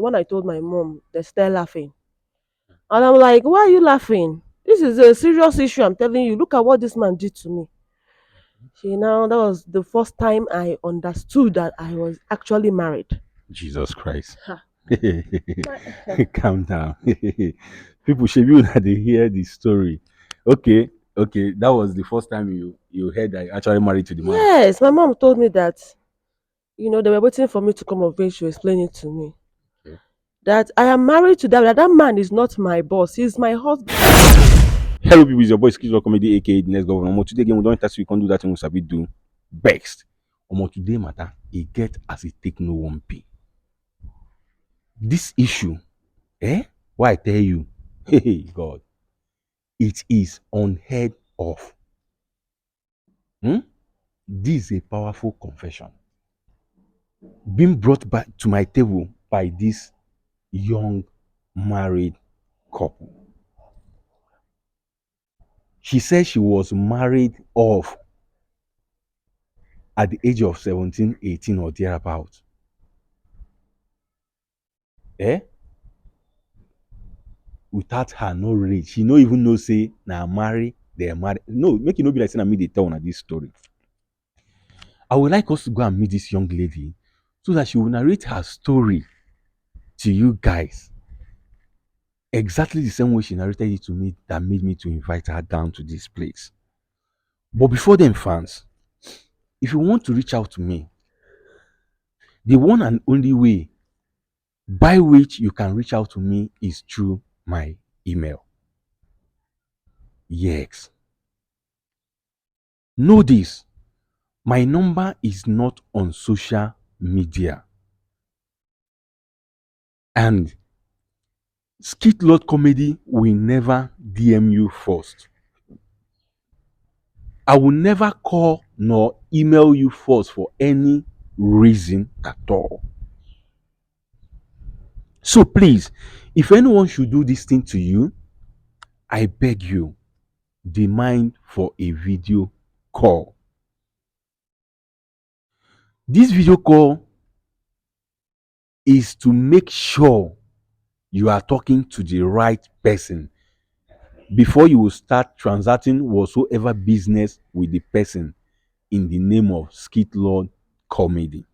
When I told my mom, they started laughing. And I'm like, why are you laughing? This is a serious issue. I'm telling you. Look at what this man did to me. That was the first time I understood that I was actually married. Jesus Christ. Ha. Calm down. People should be that they hear the story. Okay, okay. That was the first time you heard that you actually married to the man. Yes, my mom told me that, they were waiting for me to come of age to explain it to me. Okay. That I am married to that man is not my boss, he's my husband. Hello, people. It's your boy Skills Comedy, aka the next governor. Omo, today again, we don't touch we can't do that thing we sabi do. Best. Omo, today matter. It get as it take no one pay. This issue, why I tell you, hey God, it is unheard of. Hmm? This is a powerful confession being brought back to my table by this young married couple. She said she was married off at the age of 17, 18 or thereabout. Eh? Without her no reach. She no even know say na marry, they marry. No, make it no be like saying I me dey tell una this story. I would like us to go and meet this young lady so that she will narrate her story to you guys exactly the same way she narrated it to me that made me to invite her down to this place. But before then, fans, if you want to reach out to me, the one and only way by which you can reach out to me is through my email. Yes. Know this. My number is not on social media. And Skit Lord Comedy will never DM you first. I will never call nor email you first for any reason at all. So please, if anyone should do this thing to you, I beg you, demand for a video call. This video call is to make sure you are talking to the right person before you will start transacting whatsoever business with the person in the name of Skit Lord Comedy.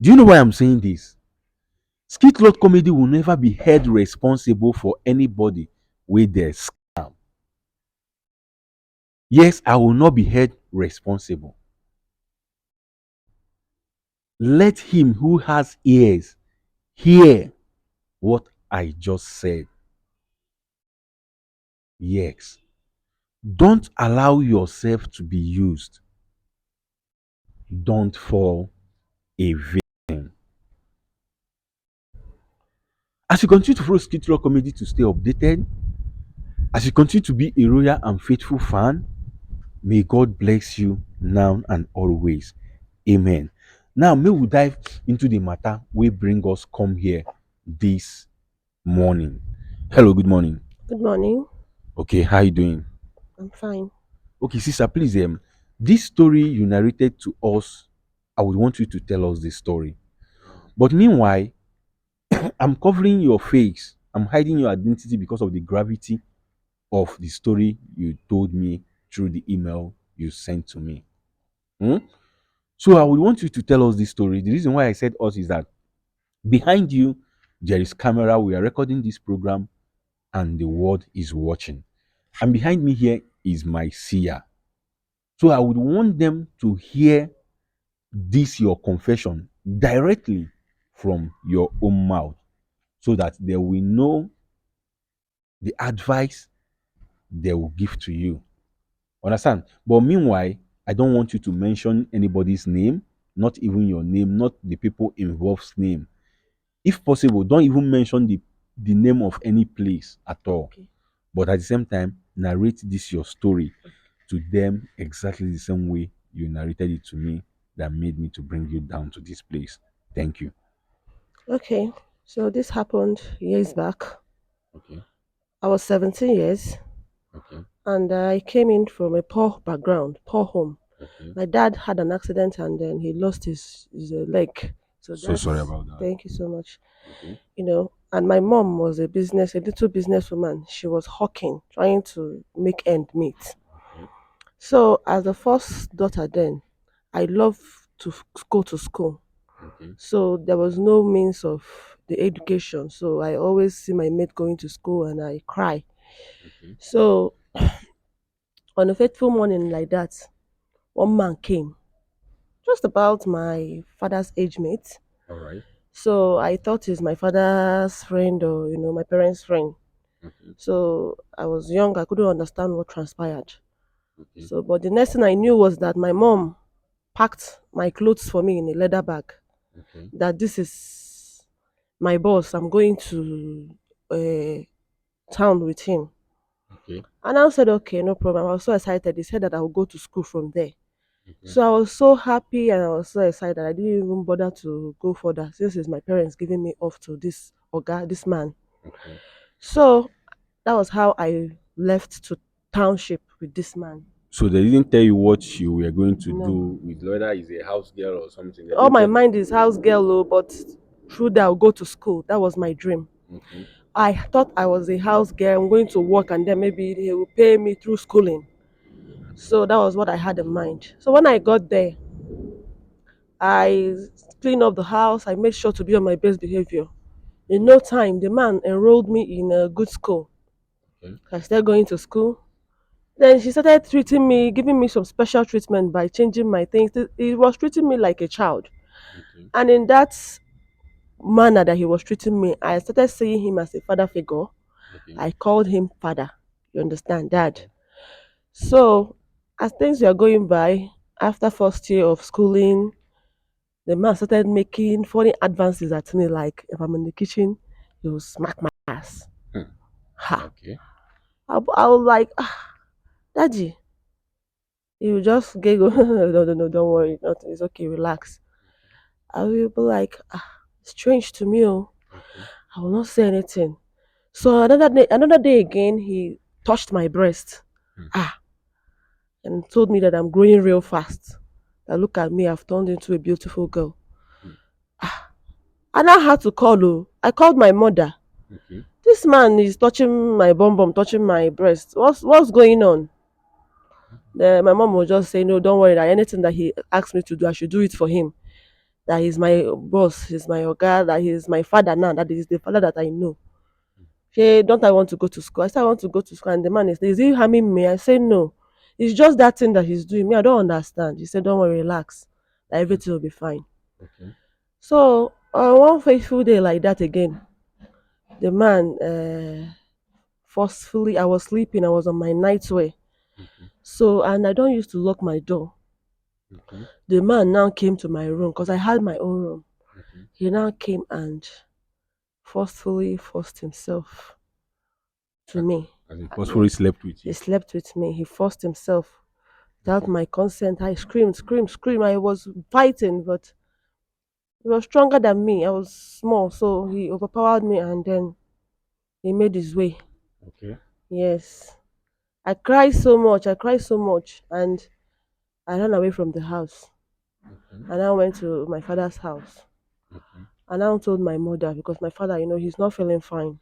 Do you know why I'm saying this? Skit Lord Comedy will never be held responsible for anybody with their scam. Yes, I will not be held responsible. Let him who has ears hear what I just said. Yes. Don't allow yourself to be used. Don't fall a victim. As you continue to follow Skit Lord Comedy to stay updated, as you continue to be a loyal and faithful fan, may God bless you now and always. Amen. Now, may we dive into the matter we bring us come here this morning. Hello, good morning. Good morning. Okay, how you doing? I'm fine. Okay, sister, please, this story you narrated to us, I would want you to tell us this story. But meanwhile, I'm covering your face. I'm hiding your identity because of the gravity of the story you told me through the email you sent to me. Hmm? So I would want you to tell us this story. The reason why I said us is that behind you, there is camera. We are recording this program and the world is watching. And behind me here is my seer. So I would want them to hear this, your confession, directly from your own mouth so that they will know the advice they will give to you. Understand? But meanwhile, I don't want you to mention anybody's name, not even your name, not the people involved's name. If possible, don't even mention the name of any place at all. Okay. But at the same time, narrate this your story to them exactly the same way you narrated it to me that made me to bring you down to this place. Thank you. Okay. So this happened years back. Okay. I was 17 years Okay. and I came in from a poor background, poor home. Okay. My dad had an accident and then he lost his leg. So So sorry that's about that. thank you so much. Okay. And my mom was a little businesswoman. She was hawking, trying to make end meet. Okay. So as the first daughter then, I love to go to school. Okay. So there was no means of the education. So I always see my mate going to school and I cry. Okay. So on a fateful morning like that, one man came, just about my father's age mate. All right. So I thought he's my father's friend or my parents' friend. Okay. So I was young, I couldn't understand what transpired. Okay. So but the next thing I knew was that my mom packed my clothes for me in a leather bag. Okay. That this is my boss. I'm going to uh, town with him. Okay. And I said, okay, no problem. I was so excited. He said that I would go to school from there. Okay. So I was so happy and I was so excited. I didn't even bother to go further since it's my parents giving me off to this Oga, this man. Okay. So that was how I left to township with this man. So they didn't tell you what you were going to No. do with whether it's a house girl or something. They All didn't my tell you. mind is house girl, oh, but through that I'll go to school. That was my dream. Okay. I thought I was a house girl. I'm going to work and then maybe he will pay me through schooling. So that was what I had in mind. So when I got there, I cleaned up the house. I made sure to be on my best behavior. In Okay. no time, the man enrolled me in a good school. Okay. I started going to school. Then she started treating me, giving me some special treatment by changing my things. He was treating me like a child. Okay. And in that manner that he was treating me, I started seeing him as a father figure. Okay. I called him father. You understand, dad. Okay. So as things were going by, after first year of schooling, the man started making funny advances at me, like if I'm in the kitchen, he will smack my ass. Hmm. Ha! Okay. I was like, Daddy, he will just giggle. No, no, no, don't worry. Nothing. It's okay. Relax. I will be like, strange to me. Oh. Okay. I will not say anything. So another day again, he touched my breast. Hmm. Ah, and told me that I'm growing real fast. That look at me, I've turned into a beautiful girl. Hmm. And I had to call. Oh, I called my mother. Okay. This man is touching my bum bum, touching my breast. What's going on? My mom will just say, no, don't worry. That anything that he asks me to do, I should do it for him. That he's my boss, he's my oga, that he's my father now. That is the father that I know. Hey, don't I want to go to school? I said I want to go to school, and the man is he harming me? I say no. It's just that thing that he's doing. Me, I don't understand. He said, don't worry, relax. That Hmm. everything will be fine. Okay. So one faithful day like that again, the man forcefully. I was sleeping. I was on my nightwear. Okay. So and I don't used to lock my door. Okay. The man now came to my room because I had my own room. Okay. He now came and forcefully forced himself to As me. as in Yes, phosphorus slept with he you. slept with me. He forced himself without Okay. my consent. I screamed, screamed, screamed. I was fighting, but he was stronger than me. I was small, so he overpowered me and then he made his way. Okay. Yes. I cried so much. I cried so much. And I ran away from the house. Okay. And I went to my father's house. Okay. And I told my mother because my father, he's not feeling fine.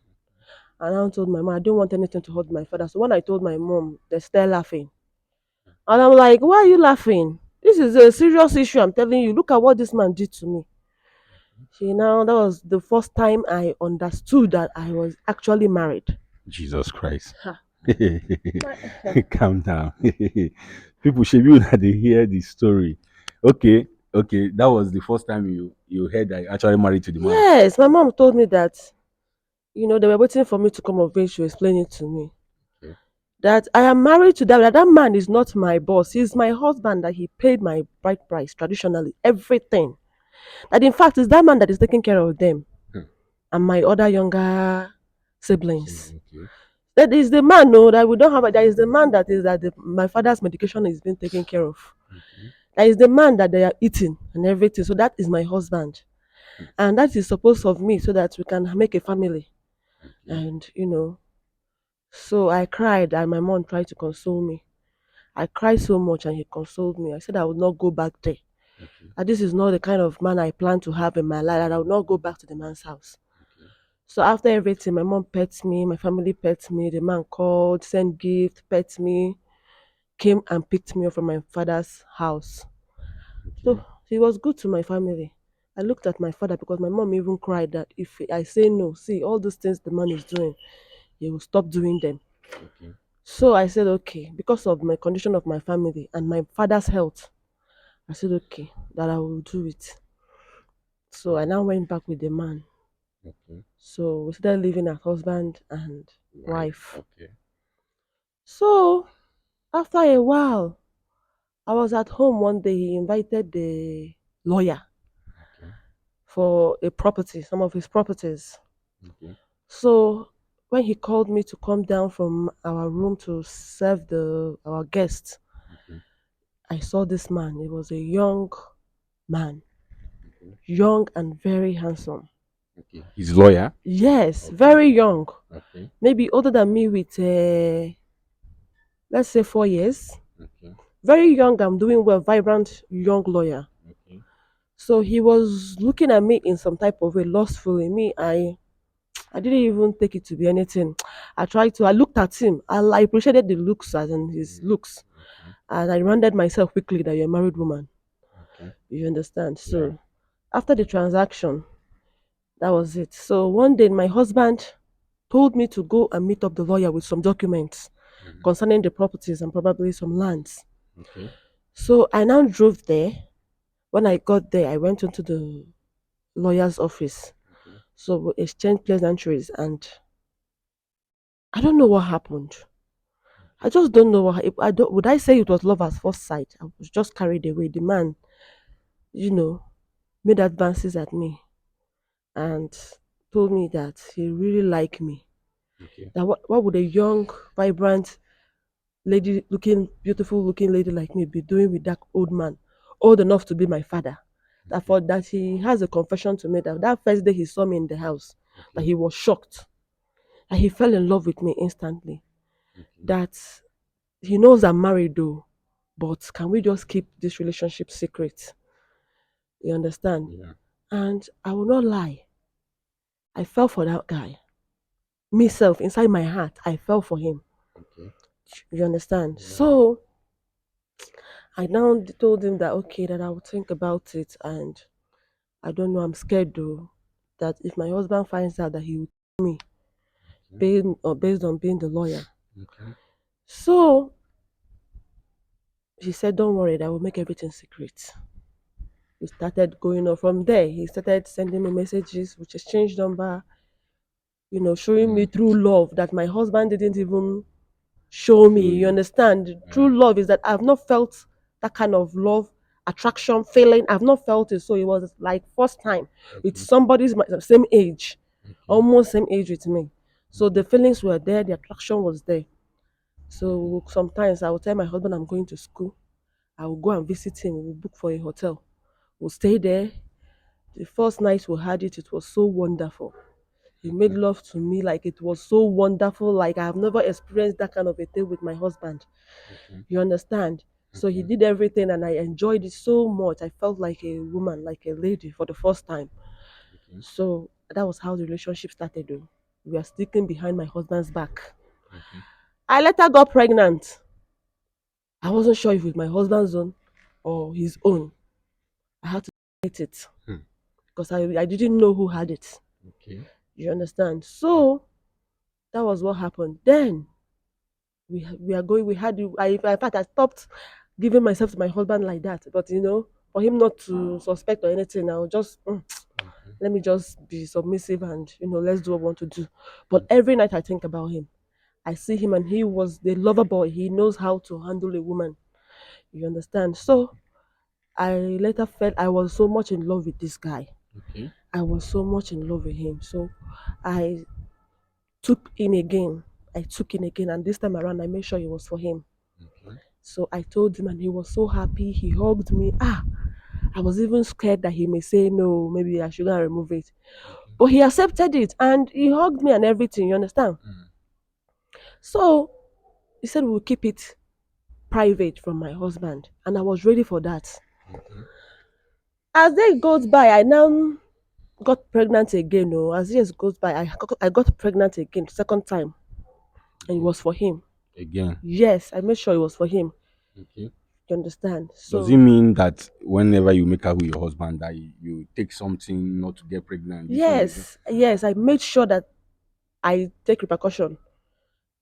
And I told my mom, I didn't want anything to hurt my father. So when I told my mom, they started laughing. And I'm like, why are you laughing? This is a serious issue. I'm telling you. Look at what this man did to me. That was the first time I understood that I was actually married. Jesus Christ. Ha. Calm down. People should be that they hear the story. Okay. Okay. That was the first time you heard that you actually married to the man. Yes, my mom told me that, they were waiting for me to come of age to explain it to me. Okay. That I am married to that man is not my boss. He's my husband, that he paid my bride price traditionally, everything. That in fact is that man that is taking care of them Hmm. and my other younger siblings. Okay. That is the man, no, that we don't have. That is the man that is that my father's medication is being taken care of. Okay. That is the man that they are eating and everything. So that is my husband, Hmm. and that is supposed of me so that we can make a family. Okay. And so I cried, and my mom tried to console me. I cried so much, and he consoled me. I said I would not go back there. Okay. That this is not the kind of man I plan to have in my life, that I will not go back to the man's house. Okay. So after everything, my mom pets me, my family pets me, the man called, sent gift, pets me, came and picked me up from my father's house. So Okay. he was good to my family. I looked at my father because my mom even cried that if I say no, see all those things the man is doing, he will stop doing them. Okay. So I said okay, because of my condition of my family and my father's health, I said okay, that I will do it. So I now went back with the man. Okay. So we started living as husband and Wife. wife. Okay. So after a while, I was at home one day. He invited the lawyer Okay. for a property, some of his properties. Okay. So when he called me to come down from our room to serve the our guests, Okay. I saw this man. He was a young man, Okay. young and very handsome. Okay. He's lawyer. Yes, Okay. very young. Okay. Maybe older than me with, let's say, 4 years. Okay. Very young and doing well, vibrant young lawyer. Okay. So he was looking at me in some type of way, lustfully. Me, I didn't even take it to be anything. I looked at him. I appreciated the looks as in his Mm. looks. Okay. And I reminded myself quickly that you're a married woman. Okay. You understand? Yeah. So after the transaction, that was it. So one day my husband told me to go and meet up the lawyer with some documents Mm-hmm. concerning the properties and probably some lands. Okay. So I now drove there. When I got there, I went into the lawyer's office. Okay. So we exchanged pleasantries, and I don't know what happened. I just don't know what I don't. Would I say it was love at first sight? I was just carried away. The man, you know, made advances at me and told me that he really liked me. Okay. That what would a young, vibrant lady, looking beautiful looking lady like me be doing with that old man, old enough to be my father? That Okay. for that he has a confession to make that that first day he saw me in the house, that Okay. he was shocked, that he fell in love with me instantly. Okay. That he knows I'm married though, but can we just keep this relationship secret? You understand? Yeah. And I will not lie, I fell for that guy. Myself, inside my heart, I fell for him. Okay. You understand? Yeah. So I now told him that okay, that I will think about it, and I don't know, I'm scared though that if my husband finds out that he will kill me Okay. based on being the lawyer. Okay. So he said, don't worry, I will make everything secret. We started going on from there. He started sending me messages, which exchanged number, showing me Mm. true love that my husband didn't even show me. Show You you. understand? Yeah. True love is that I've not felt that kind of love, attraction, feeling. I've not felt it. So it was like first time with Okay. somebody's same age, Okay. almost same age with me. So the Okay. feelings were there, the attraction was there. Okay. So sometimes I will tell my husband I'm going to school. I will go and visit him. We'll book for a hotel. We'll stay there. The first night we had it, it was so wonderful. He made Okay. love to me like it was so wonderful. Like I have never experienced that kind of a thing with my husband. Okay. You understand? So he Okay. did everything and I enjoyed it so much. I felt like a woman, like a lady for the first time. Okay. So that was how the relationship started though. We are sticking behind my husband's back. Okay. I later got pregnant. I wasn't sure if it was my husband's own or his own. I had to get it Hmm. because I didn't know who had it. Okay. You understand? So that was what happened. Then we are going. We had. In fact, I stopped giving myself to my husband like that. But for him not to suspect or anything, I'll just Okay. let me just be submissive and let's do what I want to do. But Okay. every night I think about him. I see him and he was the lover boy. He knows how to handle a woman. You understand? So I later felt I was so much in love with this guy. Okay. I was so much in love with him. So I took in again. I took in again, and this time around, I made sure it was for him. Okay. So I told him, and he was so happy. He hugged me. I was even scared that he may say no, maybe I shouldn't remove it. Okay. But he accepted it, and he hugged me and everything. You understand? Mm. So he said we'll keep it private from my husband, and I was ready for that. Okay. As day goes by, I now got pregnant again. Oh, as years goes by, I got pregnant again, second time, and it was for him. Again. Yes, I made sure it was for him. Okay. You understand? Does it So mean that whenever you make out with your husband that you take something not to get pregnant? This one again. yes, yes, I made sure that I take repercussion.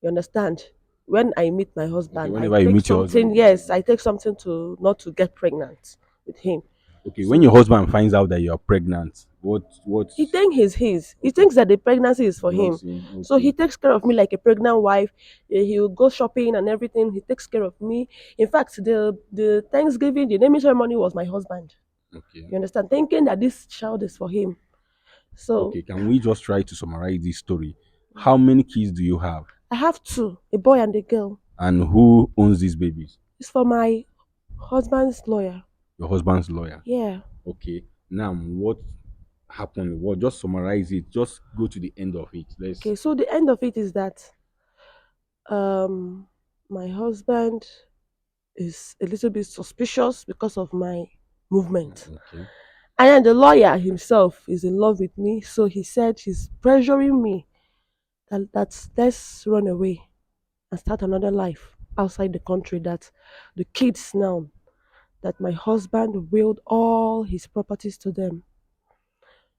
You understand? When I meet my Okay, husband, I whenever you take meet your husband. something. Yes, I take something to not to get pregnant with him. Okay, when your So husband finds out that you are pregnant, what he thinks he's his. He okay. thinks that the pregnancy is for You want him. to say So he okay. takes care of me like a pregnant wife. He'll go shopping and everything. He takes care of me. In fact, the Thanksgiving, the naming ceremony was my husband. Okay. You understand? Thinking that this child is for him. So Okay, can we just try to summarize this story? How many kids do you have? I have two, a boy and a girl. And who owns these babies? It's for my husband's lawyer. Your husband's lawyer. Yeah. Okay. Now what happened? What just summarize it. Just go to the end of it. Let's Okay. So the end of it is that um my husband is a little bit suspicious because of my movement. okay. And then the lawyer himself is in love with me, so he said he's pressuring me that let's run away and start another life outside the country. That the kids now, that my husband willed all his properties to them,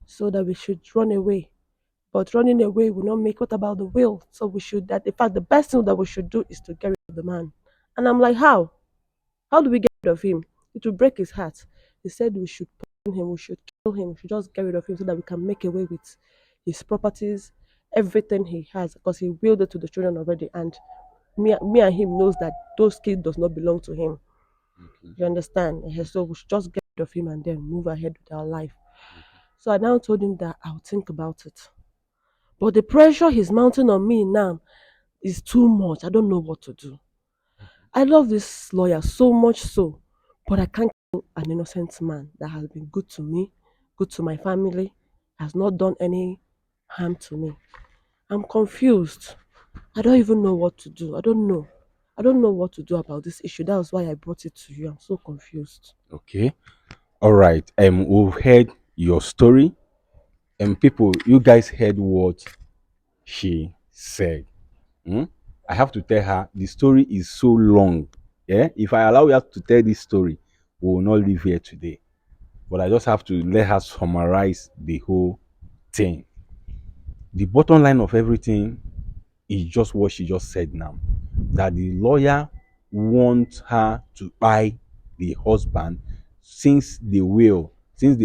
so that we should run away. But running away will not make. What about the will? So we should that in fact the best thing that we should do is to get rid of the man. And I'm like, how? How do we get rid of him? It will break his heart. He said we should poison him, we should kill him, we should just get rid of him so that we can make away with his properties, everything he has, because he willed it to the children already. And me and him knows that those kids does not belong to him. Okay. You understand? So we should just get rid of him and then move ahead with our life. So I now told him that I'll think about it. But the pressure he's mounting on me now is too much. I don't know what to do. I love this lawyer so much so, but I can't kill an innocent man that has been good to me, good to my family, has not done any harm to me. I'm confused. I don't even know what to do. I don't know. I don't know what to do about this issue. That was why I brought it to you. I'm so confused. Okay. All right. We've heard your story. And people, you guys heard what she said. Hmm? I have to tell her the story is so long. Yeah. If I allow her to tell this story, we will not live here today. But I just have to let her summarize the whole thing. The bottom line of everything is just what she just said now, that the lawyer wants her to buy the husband since the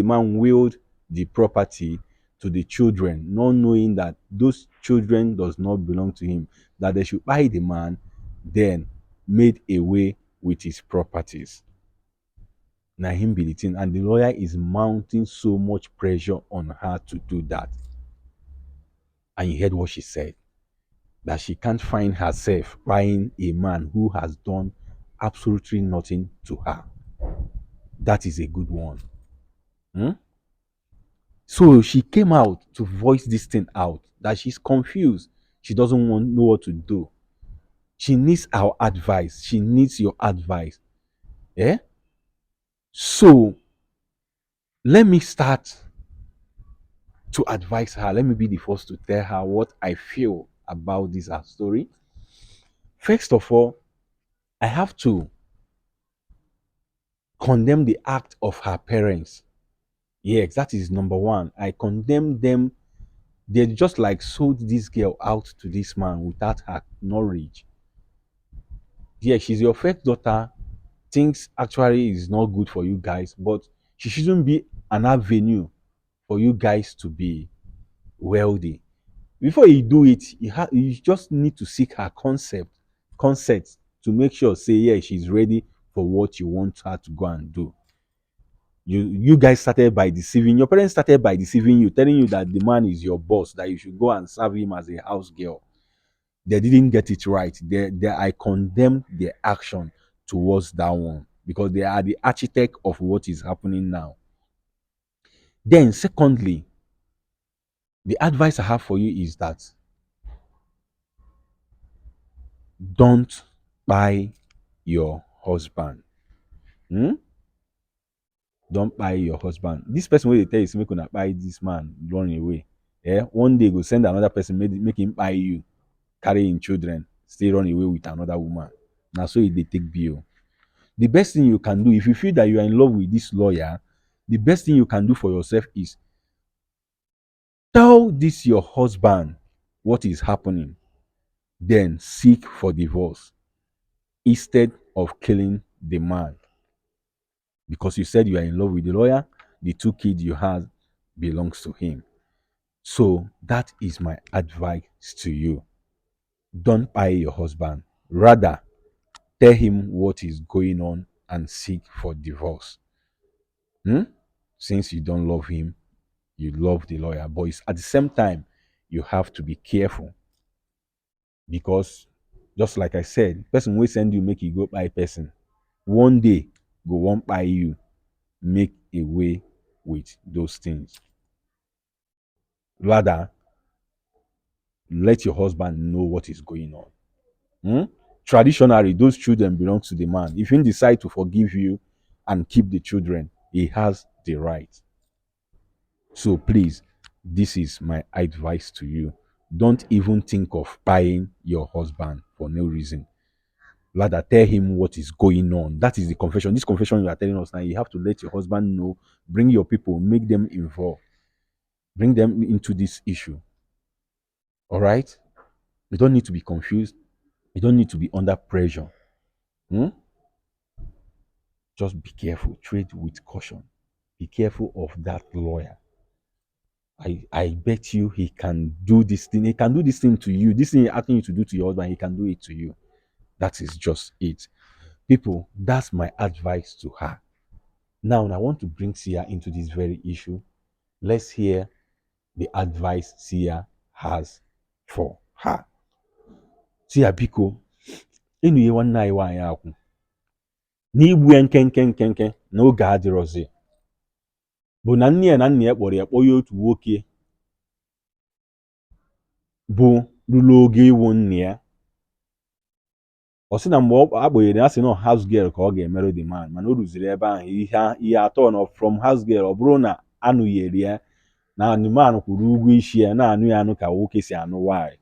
man willed the property to the children, not knowing that those children does not belong to him, that they should buy the man, then made away with his properties. Now him be the thing, and the lawyer is mounting so much pressure on her to do that. And you heard what she said, that she can't find herself buying a man who has done absolutely nothing to her. That is a good one. Hmm? So she came out to voice this thing out, that she's confused. She doesn't want know what to do. She needs our advice. She needs your advice. Yeah? So let me start to advise her. Let me be the first to tell her what I feel about this her story. First of all, I have to condemn the act of her parents. Yes, that is number one. I condemn them. They just like sold this girl out to this man without her knowledge. Yeah, she's your first daughter. Things actually is not good for you guys, but she shouldn't be an avenue for you guys to be wealthy. Before you do it, you just need to seek her consent to make sure, say, yeah, she's ready for what you want her to go and do. You guys started by deceiving your parents started by deceiving you, telling you that the man is your boss, that you should go and serve him as a house girl. They didn't get it right. I condemn their action towards that one, because they are the architect of what is happening now. Then secondly, the advice I have for you is that don't buy your husband. Hmm? Don't buy your husband. This person will tell you, say, make una buy this man, run away. Yeah, one day go send another person, make him buy you, carry in children, stay run away with another woman. Now, so they take bill. The best thing you can do, if you feel that you are in love with this lawyer, the best thing you can do for yourself is tell this your husband what is happening, then seek for divorce instead of killing the man. Because you said you are in love with the lawyer, the 2 kids you have belongs to him. So that is my advice to you. Don't buy your husband. Rather, tell him what is going on and seek for divorce. Since you don't love him, you love the lawyer. But at the same time, you have to be careful. Because just like I said, person will send you make you go buy person. One day, go won't buy you. Make a way with those things. Rather, let your husband know what is going on. Traditionally, those children belong to the man. If he decide to forgive you and keep the children, he has the right. So please, this is my advice to you. Don't even think of buying your husband for no reason. Rather, tell him what is going on. That is the confession. This confession you are telling us now, you have to let your husband know, bring your people, make them involved, bring them into this issue. All right? You don't need to be confused. You don't need to be under pressure. Just be careful. Trade with caution. Be careful of that lawyer. I bet you he can do this thing. He can do this thing to you. This thing he's asking you to do to your husband, he can do it to you. That is just it. People, that's my advice to her. Now, I want to bring Sia into this very issue. Let's hear the advice Sia has for her. Sia biko, enu ye nwanne anyị nwaanyị akwụ. N'igbu ya nkenke n'oge adịrọzi. Bụ na nne ya kpọrọ ya kpọọ ya otu nwoke bụ lụrụ oge ịwụ nne ya. Ọ sị na mgbe a kpọnyere ya sị na house girl ka ọ ga-emerụ the man, mana o rụziri ebe ahụ ihe atọ nọ from house girl. Ọ bụrụ na anụnyere ya na man kwụrụ ụgwọ isi ya na-anụ ya anụ ka nwoke si anụ nwaanyị.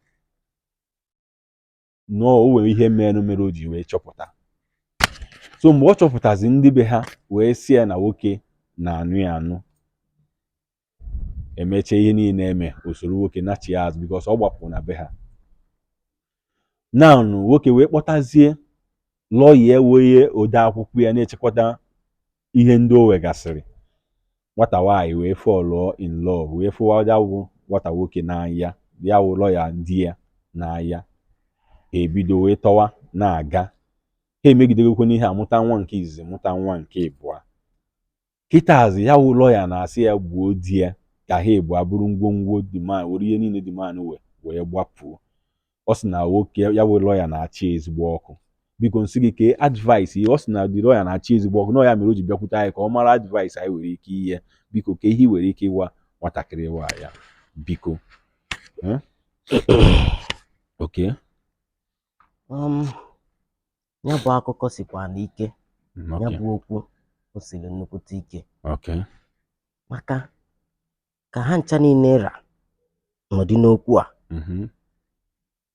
Nọọ o nwere ihe mere o ji wee chọpụta. So mgbe ọ chọpụtazi ndị be ha wee sị ya na nwoke na-anụ ya anụ, emeche ihe niile eme usoro nwoke nachi ya azụ because ọ gbapụ na be ha. Now nwoke wee kpọtazie lọya wee ode akwụkwọ ya na-echekọta ihe ndị o wegasịrị. Nwata nwaanyị wee fall in love, wee fụwa nwata nwoke n'anya, ya wụ lọya ndị ya n'anya. Ebido wee tọwa na-aga. Ha emegidegokwe n'ihe amụta nwa nke izizi, mụta nwa nke ịbụa. Kịtazi ya wụ lọya na-asị ya gbuo di ya ka ha ịbụa bụrụ ngwongwo demand, were ihe niile demand wee gbapụo. Ọ sị na nwoke ya wụ lọya na-achị ezigbo ọkụ. Biko nsị gị kee advice. Ọ sị na the lọya na-achị ezigbo ọkụ, na ya mere o ji bịakwute anyị ka ọ mara advice anyị nwere ike ihe. Biko ka ihe nwere ike ịwa nwatakịrị nwaanyị ya biko. Okay. Ya bụ akụkọ sikwa n'ike. Ya bụ okwu o siri nnukwute ike. Okay. Maka ka ha ncha niile ra n'ụdị n'okwu a,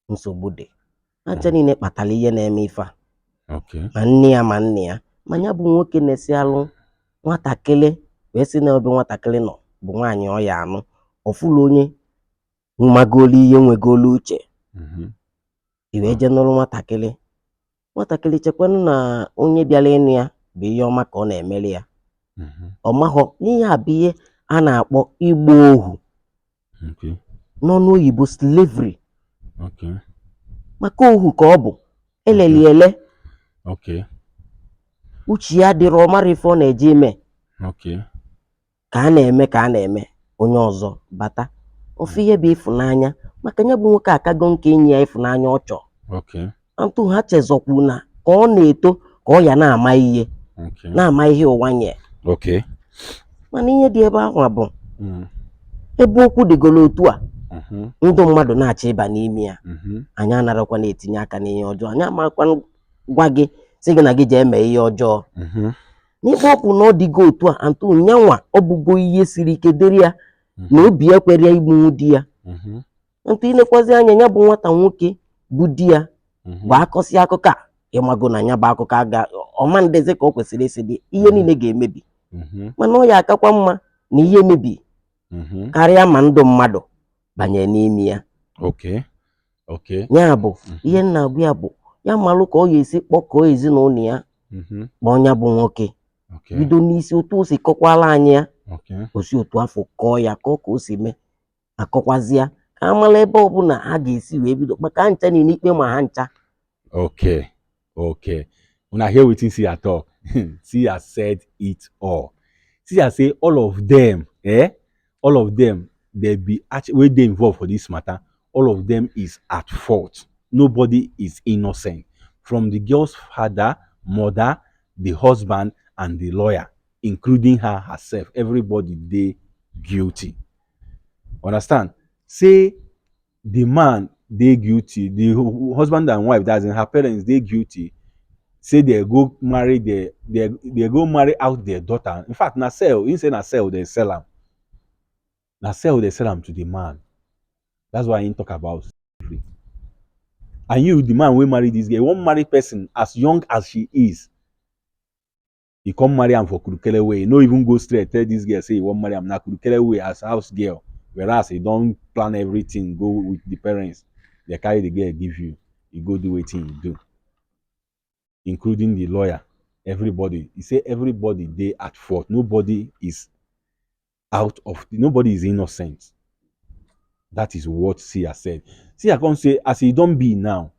nsogbu dị. Ha ncha niile kpatara ihe na-eme ife a. Okay. Ma nne ya ma nne ya. Ma ya bụ nwoke na-esi alụ nwatakịrị wee sị na ebe nwatakịrị nọ bụ nwaanyị ọ ya anụ. Ọfụlụ onye nwagolu ihe nwegolu uche. Iwe je nụrụ nwatakịrị. Nwatakịrị chekwanụ na onye bịara ịnụ ya bụ ihe ọma ka ọ na-emere ya. Ọ mahọ n'ihe a bụ ihe a na-akpọ igba ohu. N'ọnụ oyibo slavery. Maka ohu ka ọ bụ. Eleli ele. Uche ya dịrọ ọmara ife ọ na-eje ime. Ka a na-eme onye ọzọ bata. Ofu ihe bụ ịfụnanya. Maka ya bụ nwoke akago nke enyi ya ịfụnanya ọ chọ. Ntụ ha chezọkwu na ka ọ na-eto ka ọ ya na-ama ihe. Na-ama ihe ụwa nye. Mana ihe dị ebe ahụ bụ ebe okwu dịgolo otu a, ndụ mmadụ na-achọ ịba n'ime ya. Anyị anarakwa na-etinye aka n'ihe ọjọọ. Anyị amakwa gwa gị sị gị na gị je eme ihe ọjọọ. n'ikpe ọkwụ na ọ dịgo otu a antụ nyanwa ọ bụgo ihe siri ike dịrị ya na obi ya kwere ya igbunwu di ya. Ntụ ilekwazi anya ya bụ nwata nwoke bụ di ya bụ akọsi akụkọ a ịmago na ya bụ akụkọ aga ọma ndezi ka ọ kwesịrị isi dị ihe niile ga-emebi mana ọ ya akakwa mma na ihe emebi karịa ma ndụ mmadụ banye n'ime ya. Ya bụ ihe nna agwa ya bụ ya malụ ka ọ ga-esi kpọkọọ ezinụlọ ya kpọọ ya bụ nwoke bido n'isi otu o si kọkwala anyị ya osi otu afọ kọọ ya kọọ ka o si mee akọkwazi ya ka amala ebe ọbụla ha ga-esi wee bido maka ncha niile ikpe ma ha ncha. Una hear wetin Sia talk. Sia said it all. Sia say all of them they be wey dey involved for this matter, all of them is at fault. Nobody is innocent, from the girl's father, mother, the husband, and the lawyer, including her herself. Everybody dey guilty. Understand? Say the man dey guilty, the husband and wife, that's in her parents, dey guilty. Say they go marry they go marry out their daughter. In fact, na sell. He say na sell they sell am. Na sell they sell am to the man. That's why he talk about slavery. And you, the man wey marry this girl, you wan marry person as young as she is. He come marry am for Kurukele way. He no even go straight tell this girl say he wan marry am na Kurukele way as house girl. Whereas he don plan everything, go with the parents. They carry the girl give you. You go do wetin you do. Including the lawyer, everybody. He say everybody dey at fault. Nobody is innocent. That is what Sia said. Sia come say, as e don be now,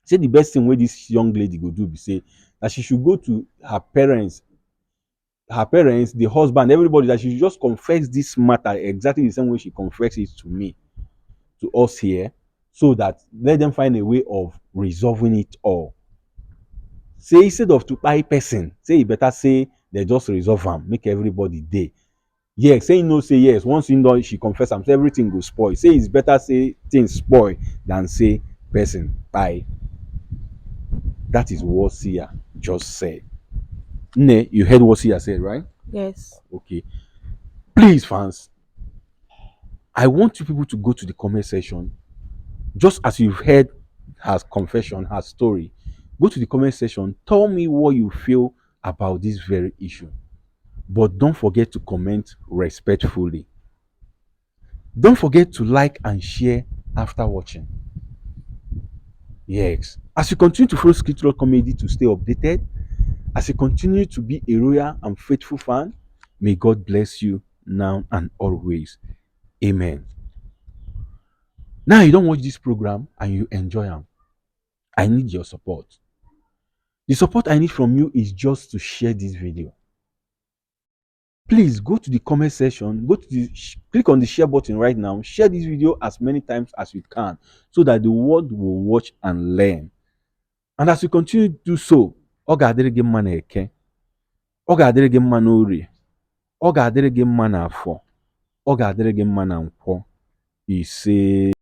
say the best thing wey this young lady go do be say that she should go to her parents, the husband, everybody, that she should just confess this matter exactly the same way she confessed it to me, to us here, so that let them find a way of resolving it all. Say instead of to buy person, say e better say they just resolve am, make everybody dey. Yes, say no, say yes. Once she confess am, say everything go spoil. Say it's better say things spoil than say person buy. That is what Sia just said. Ne, you heard what Sia said, right? Yes. Okay. Please, fans, I want you people to go to the comment section. Just as you've heard her confession, her story, go to the comment section. Tell me what you feel about this very issue. But don't forget to comment respectfully. Don't forget to like and share after watching. Yes. As you continue to follow Skittle Comedy to stay updated, as you continue to be a loyal and faithful fan, may God bless you now and always. Amen. Now you don't watch this program and you enjoy them. I need your support. The support I need from you is just to share this video. Please go to the comment section, click on the share button right now. Share this video as many times as you can so that the world will watch and learn. And as you continue to do so, Oga adirigi mma na Eke, Oga adirigi mma na Orie, Oga adirigi mma na Afọ, Oga adirigi mma na Nkwọ. Ise.